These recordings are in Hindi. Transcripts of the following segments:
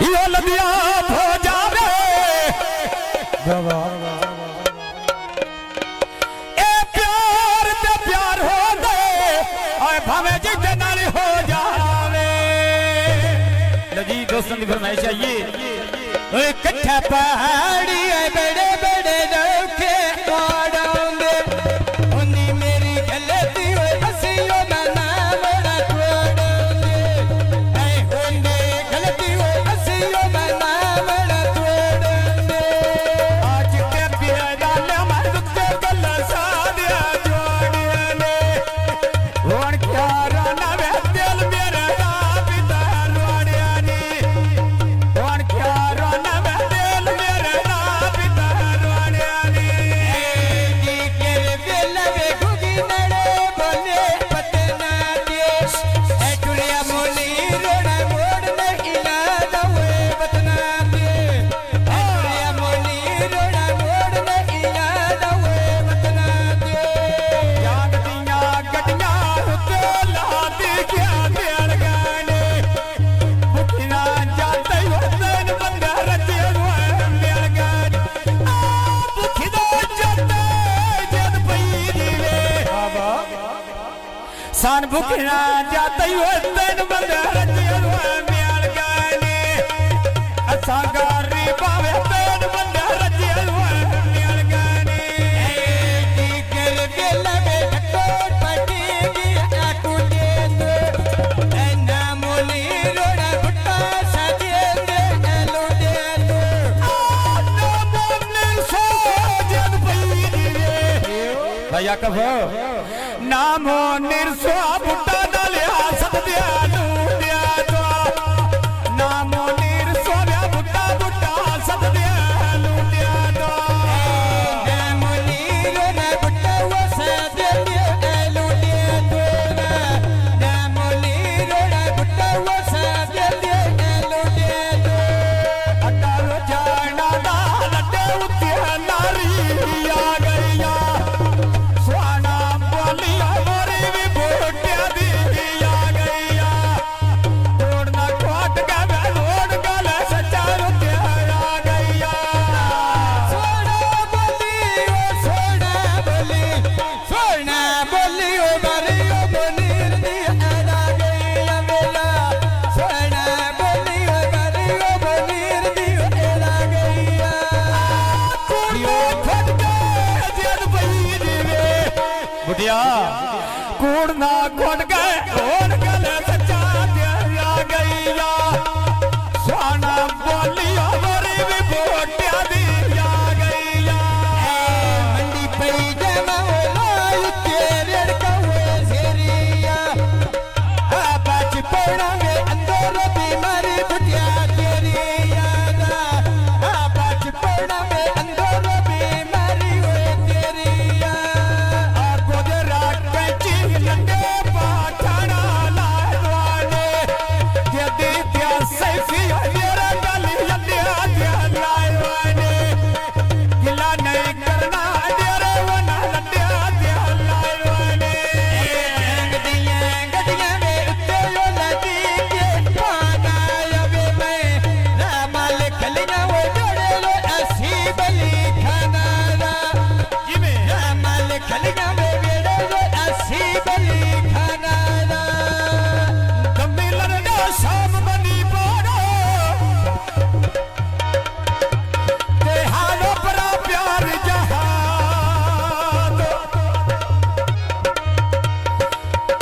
यो लदिया हो जावे ए प्यार ते प्यार हो दे आए भावे जिते नाल हो जावे लगी दोस्तों की फरमाइश है ये ओए कट्ठा पहाड़ी है बड़े बड़े नौके आड़ोंगे उन्नी मेरी गलती होए हसियो ना नाम ना तोड़ोंगे ऐ उन्नी गलती होए हसियो ना नाम ना तोड़ोंगे आज के प्यारा ले मर्द के गल्ला सादिया जोड़िया ने वन क्या राना वे दिल मेरे ना पिता रोड़िया ने वन क्या राना वे दिल मेरे ना पिता रोड़िया ने जी के बेला वे गुगी नड़े बोले पतना देश ऐ टुलिया मोली रोड़ा मोड़ नहीं लादा हुए पतना दे ऐ टुलिया मोली रोड़ा मोड़ नहीं लादा हुए पतना दे याद दिया गटिया रुके लादी क्या दिल गाने बुकिना जाते वतन बंदा रचे हुए मिल गाने बुकिना जाते जद पई दीवे सान बुकिना जाते वतन बंदा रचे हुए मिल गाने असा गारी पावे तन बंदा रचे हुए मिल गाने जी कर बेला में टकोर पटेगी आकू दे दो ना मोली रोड़ा भुट्टा साजे दे एलो दे दो ना मोली सो जद पई दीवे भैया कहो नामो निरसो भुट्टा डालिया सब दिया दिया तो नामो निरसो भुट्टा भुट्टा सब दिया तो ना मोली रोड़ा भुट्टा वो साजे दे एलो दे दो ना मोली रोड़ा भुट्टा वो साजे दे एलो दे दो अटारो जाना दा लड्डे उते नारी आ गईया स्वाना बोलिया मोरी भी बोटिया दी आ गईया तोड़ना कोट का रोड गले सच्चा रुते आ गईया सोना बोली ओ मारी ओ बोनीर दी आ गईया मेला सोना बोली ओ मारी ओ बोनीर दी आ गईया कुड़ियो फट गए जद पई दीवे बुढ़िया कूड़ ना घुट गए रोड गले सच्चा आ गईया सोना बोली ओ मारी भी बोटिया दी आ गईया मंडी पई जमा लाई तेरे कवे सेरिया आ बच पड़ांगे अंदर बीमारी बुटिया तेरी याद आ बच पड़ांगे अंदर बीमारी होए तेरी याद आ गोदरा कैची लंडे पाठाना लाए दवाने जदी त्या सैफी मेरा गली लंडिया त्या लाए दवाने गिला नहीं करना तेरे वना लंडिया त्या लाए दवाने गडियां में उत्ते लो लगी के पाना अबे मैं रामल खलिया वो जोड़े लो असी बली खाना जी में रामल खलिया में बेड़े लो असी बली खाना दम्मी लड़ना शाम बनी बोरो ते हालो परा प्यार जहां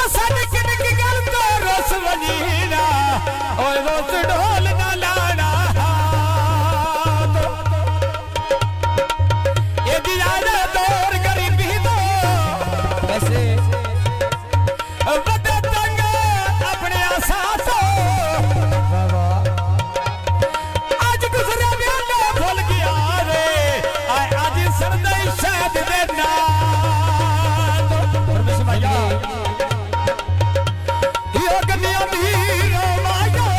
असा निक निक गल तो रस वनीना ओए रोस ढोल ना लाना ये दिलाना दौर गरीबी दो कैसे वड्डे तंग अपने आसासो आज गुजरे मेले भूल गया रे आए आज सरदई शायद देना परमेश्वर भैया यो गनिया मीरो माया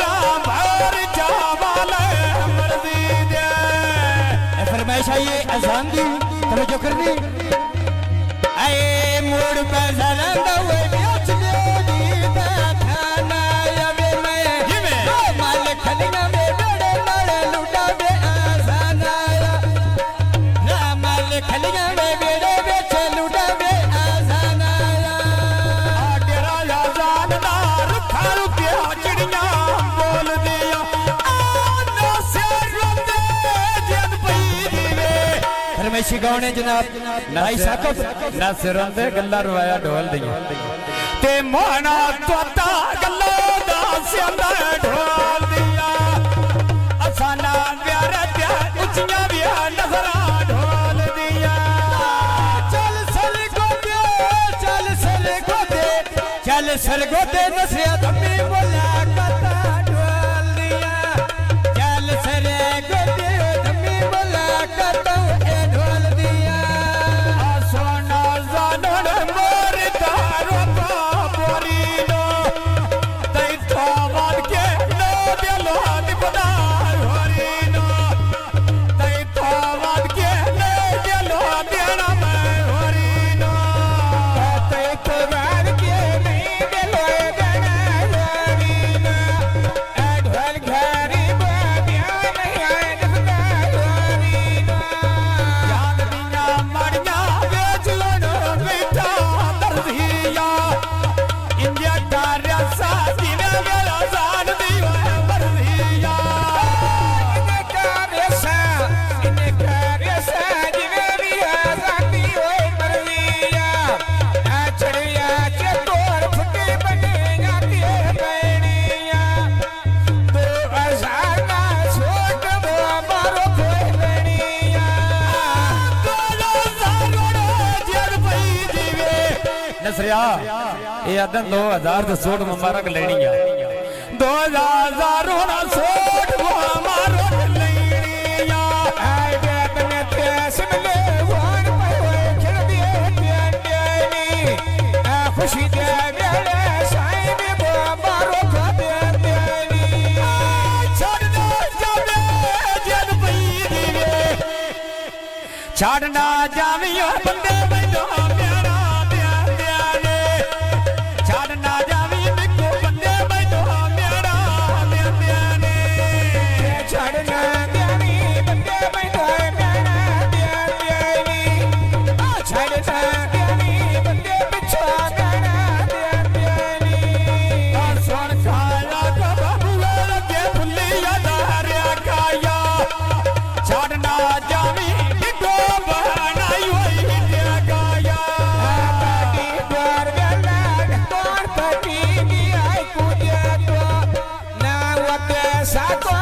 राम और जावाले मर्जी दे फरमाइश आई है अजान दी तवज्जो करनी ऐ मूड पे जरंदा हुए बेच दे दी खाना अबे मैं माल खलिया में बड़े बड़े लुटा बे अजान आया माल खलिया में बड़े बेच लुटा बे अजान आया तेरा अजान ना रखा रुपया चिड़िया बोल दिया ना से रोते जन पई दीवे फरमाइशी गौने जनाब भाई साकब ना सिरंदे गल्ला रवाया ढोल दिया ते मोहना तोता गल्ला दा सिंदा ढोल दिया असाना प्यारे प्यार उचिया बिया नजरा ढोल दिया चल सल गोदे चल सल गोदे चल सल गोदे नसिया धम्मी बोला कता ढोल दिया चल सल गोदे धम्मी बोला कता ढोल दिया सोना जानन मोर तारो बोरी नो तई तो बात के नो दिलो निपदार होरी नो तई तो बात के नो दिलो देना मैं होरी नो तई तो बात के नहीं दिलो देना होरी नो ढोल घरी बाबिया नहीं आए नफदा होरी नो याद बिना मड़िया बेच लो बेटा दर्दिया इंडिया कार्य साथी ने मेरा जान दियो है मर्दिया इन्हें कार्य साथी ने मेरा जान दियो है मर्दिया चढ़िया के तोड़ फुटे बने जाती है बैनिया तो अजाना छोट वो मारो कोई बैनिया तो अजाना जर पई जीवे नसरिया ये अदन 2000 तो सोट मुबारक लेनी है 2000 होना सोट वो मारो लेनी है आई बेत ने तेस मिले वान पे खेल दिए प्यानी खुशी दे मेरे साईं में वो मारो खाते प्यानी छोड़ना जावे जन पई दीवे छाड़ना जावियो बंदे मैनो प्यारा प्यारे छाड़ना जावी बिको बंदे मैनो प्यारा प्यारे छाड़ना जावी बंदे मैनो प्यारा प्यारे छाड़ना जावी बंदे बिछा प्यारा प्यारे सोन खाया का बाबूआ के भुलिया दारिया काया छाड़ना जावी बिको बनाई हुई दिया गाया पाटी पर गला तोड़ पटी की आई कूदिया तो ना वते साको